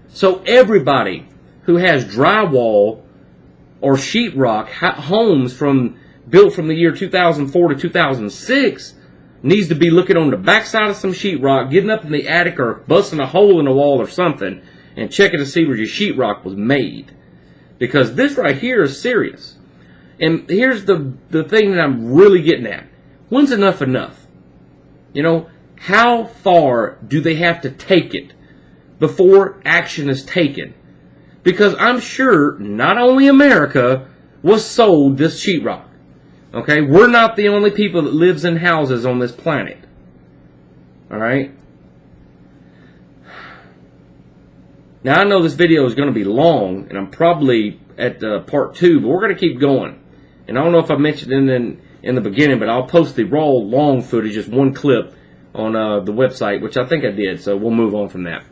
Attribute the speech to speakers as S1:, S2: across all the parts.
S1: So everybody who has drywall or sheetrock homes built from the year 2004 to 2006 needs to be looking on the backside of some sheetrock, getting up in the attic or busting a hole in the wall or something, and checking to see where your sheetrock was made. Because this right here is serious. And here's the thing that I'm really getting at. When's enough enough? You know, how far do they have to take it before action is taken? Because I'm sure not only America was sold this sheetrock. Okay, we're not the only people that lives in houses on this planet. Alright? Now I know this video is going to be long, and I'm probably at part 2, but we're going to keep going. And I don't know if I mentioned it in the beginning, but I'll post the raw long footage, just one clip, on the website, which I think I did, so we'll move on from that.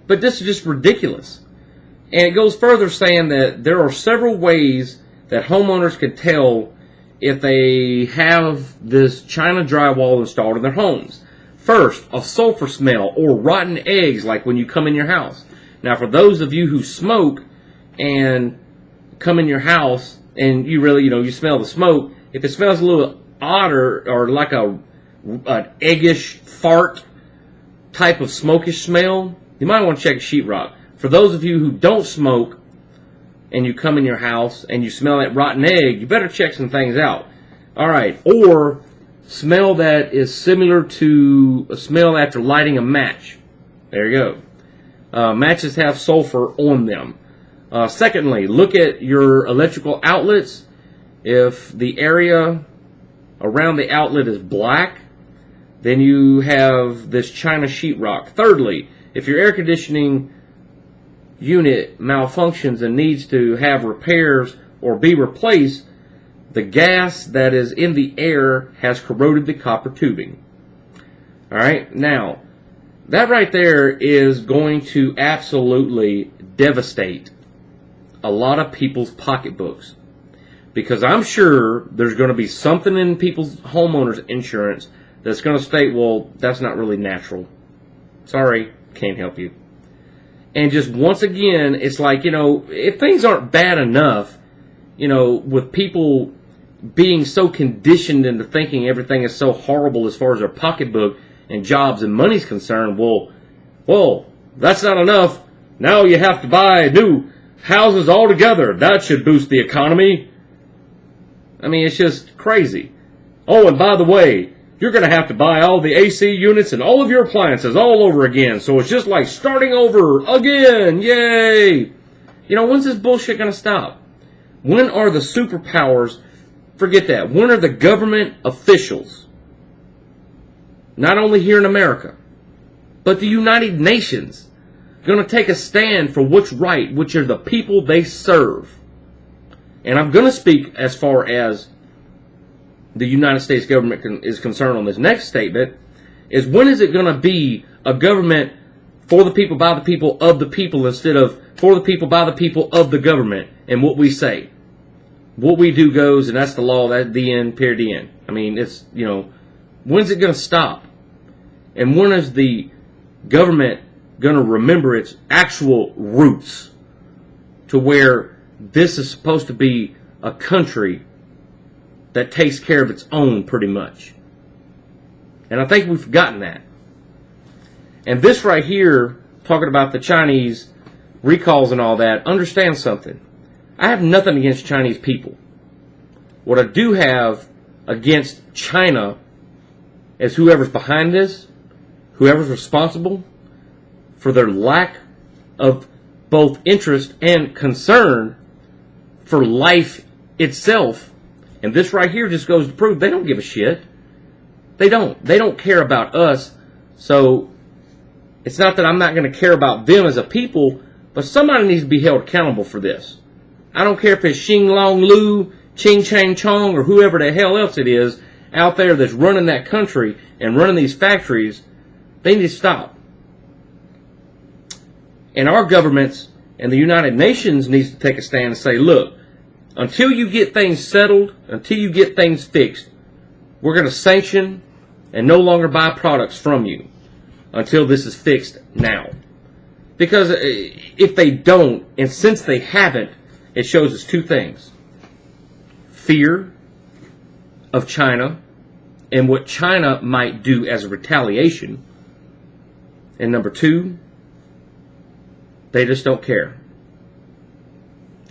S1: But this is just ridiculous. And it goes further saying that there are several ways that homeowners can tell if they have this China drywall installed in their homes. First, a sulfur smell or rotten eggs like when you come in your house. Now, for those of you who smoke and come in your house and you really, you smell the smoke, if it smells a little odd or like an eggish fart type of smokish smell, you might want to check sheetrock. For those of you who don't smoke and you come in your house and you smell that rotten egg, you better check some things out. Alright, or smell that is similar to a smell after lighting a match. There you go. Matches have sulfur on them. Secondly, look at your electrical outlets. If the area around the outlet is black, then you have this China sheetrock. Thirdly, if your air conditioning unit malfunctions and needs to have repairs or be replaced, the gas that is in the air has corroded the copper tubing. Alright, now, that right there is going to absolutely devastate a lot of people's pocketbooks. Because I'm sure there's going to be something in people's homeowners insurance that's going to state, well, that's not really natural. Sorry, can't help you. And just once again, it's like, if things aren't bad enough, with people being so conditioned into thinking everything is so horrible as far as their pocketbook and jobs and money's concerned, well, that's not enough. Now you have to buy new houses altogether. That should boost the economy. I mean, it's just crazy. Oh, and by the way, you're going to have to buy all the AC units and all of your appliances all over again. So it's just like starting over again. Yay! When's this bullshit going to stop? When are the superpowers, forget that, when are the government officials, not only here in America, but the United Nations, going to take a stand for what's right, which are the people they serve? And I'm going to speak as far as the United States government is concerned on this next statement, is when is it going to be a government for the people, by the people, of the people, instead of for the people, by the people, of the government, and what we say. What we do goes, and that's the law, that's the end, period, the end. I mean, it's, when's it going to stop? And when is the government going to remember its actual roots to where this is supposed to be a country that takes care of its own, pretty much? And I think we've forgotten that. And this right here, talking about the Chinese recalls and all that, understand something. I have nothing against Chinese people. What I do have against China is whoever's behind this, whoever's responsible for their lack of both interest and concern for life itself. And this right here just goes to prove they don't give a shit. They don't. They don't care about us. So it's not that I'm not going to care about them as a people, but somebody needs to be held accountable for this. I don't care if it's Xing Long Lu, Ching Chang Chong, or whoever the hell else it is out there that's running that country and running these factories. They need to stop. And our governments and the United Nations needs to take a stand and say, look, until you get things settled, until you get things fixed, we're going to sanction and no longer buy products from you until this is fixed now. Because if they don't, and since they haven't, it shows us two things. Fear of China and what China might do as a retaliation. And number two, they just don't care.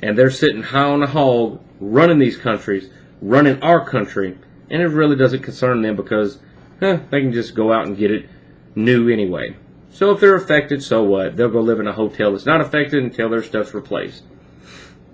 S1: And they're sitting high on the hog, running these countries, running our country, and it really doesn't concern them because they can just go out and get it new anyway. So if they're affected, so what? They'll go live in a hotel that's not affected until their stuff's replaced.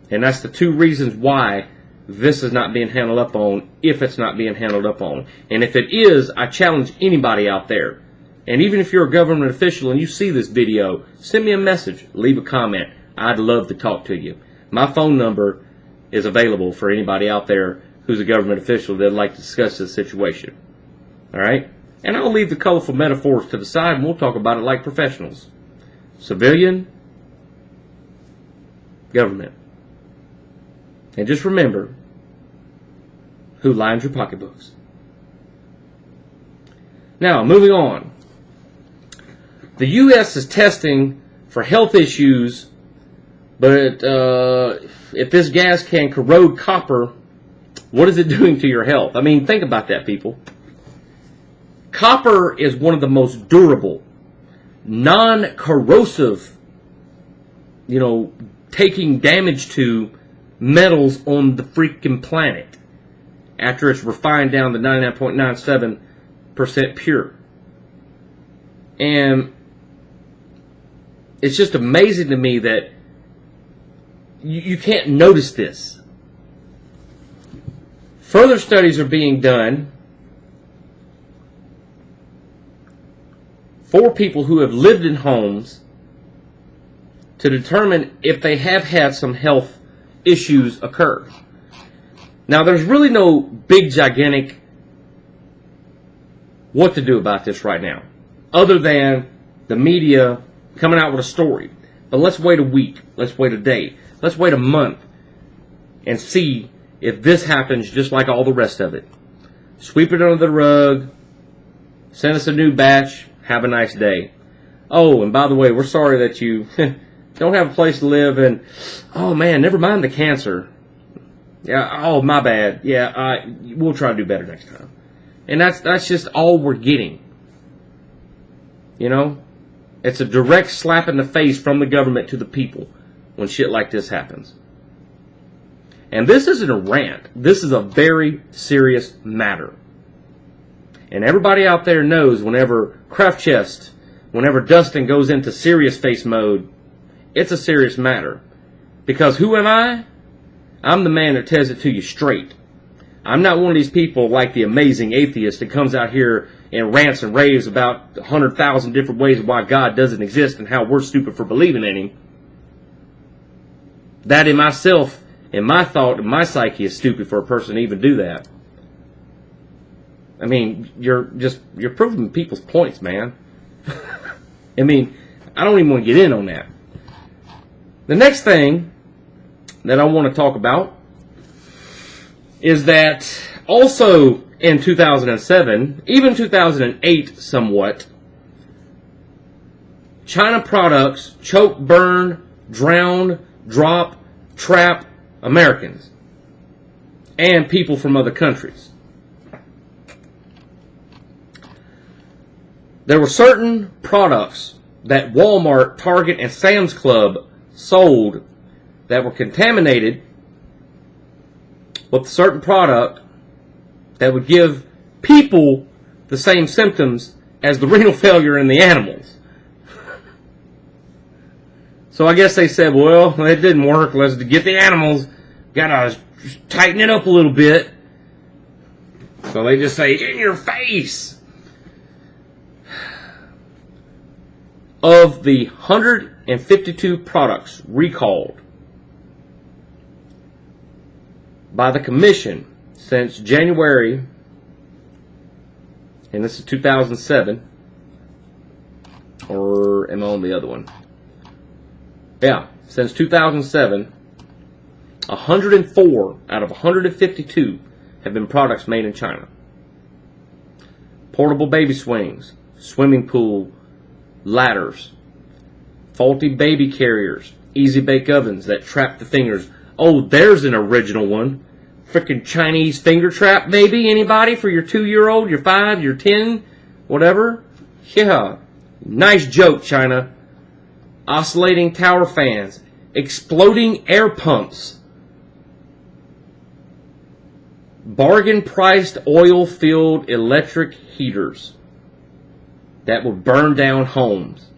S1: And that's the two reasons why this is not being handled up on, if it's not being handled up on. And if it is, I challenge anybody out there. And even if you're a government official and you see this video, send me a message, leave a comment. I'd love to talk to you. My phone number is available for anybody out there who's a government official that'd like to discuss this situation. All right? And I'll leave the colorful metaphors to the side and we'll talk about it like professionals. Civilian, government. And just remember who lines your pocketbooks. Now, moving on. The U.S. is testing for health issues, but if this gas can corrode copper, what is it doing to your health? I mean, think about that, people. Copper is one of the most durable, non-corrosive, taking damage to metals on the freaking planet after it's refined down to 99.97% pure. And it's just amazing to me that you can't notice this. Further studies are being done for people who have lived in homes to determine if they have had some health issues occur. Now, there's really no big, gigantic what to do about this right now, other than the media coming out with a story. But let's wait a week. Let's wait a day. Let's wait a month and see if this happens just like all the rest of it. Sweep it under the rug. Send us a new batch. Have a nice day. Oh, and by the way, we're sorry that you don't have a place to live, and oh man, never mind the cancer. Yeah, oh my bad. Yeah, we'll try to do better next time. And that's just all we're getting. It's a direct slap in the face from the government to the people when shit like this happens. And this isn't a rant. This is a very serious matter. And everybody out there knows whenever craftchest, whenever Dustin goes into serious face mode, it's a serious matter. Because who am I? I'm the man that tells it to you straight. I'm not one of these people like the amazing atheist that comes out here and rants and raves about 100,000 different ways why God doesn't exist and how we're stupid for believing in Him. That in myself, in my thought, in my psyche is stupid for a person to even do that. I mean, you're proving people's points, man. I mean, I don't even want to get in on that. The next thing that I want to talk about is that also in 2007, even 2008 somewhat, China products choke, burn, drown, drop, trap Americans and people from other countries. There were certain products that Walmart, Target, and Sam's Club sold that were contaminated with a certain product that would give people the same symptoms as the renal failure in the animals. So I guess they said, well, it didn't work. Let's get the animals. Gotta tighten it up a little bit. So they just say, in your face. Of the 152 products recalled by the Commission since January, and this is 2007, or am I on the other one? Yeah, since 2007, 104 out of 152 have been products made in China. Portable baby swings, swimming pool ladders, faulty baby carriers, easy bake ovens that trap the fingers. Oh, there's an original one. Freaking Chinese finger trap, baby. Anybody for your 2-year-old, your 5, your 10, whatever? Yeah. Nice joke, China. Oscillating tower fans. Exploding air pumps. Bargain priced oil filled electric heaters that will burn down homes.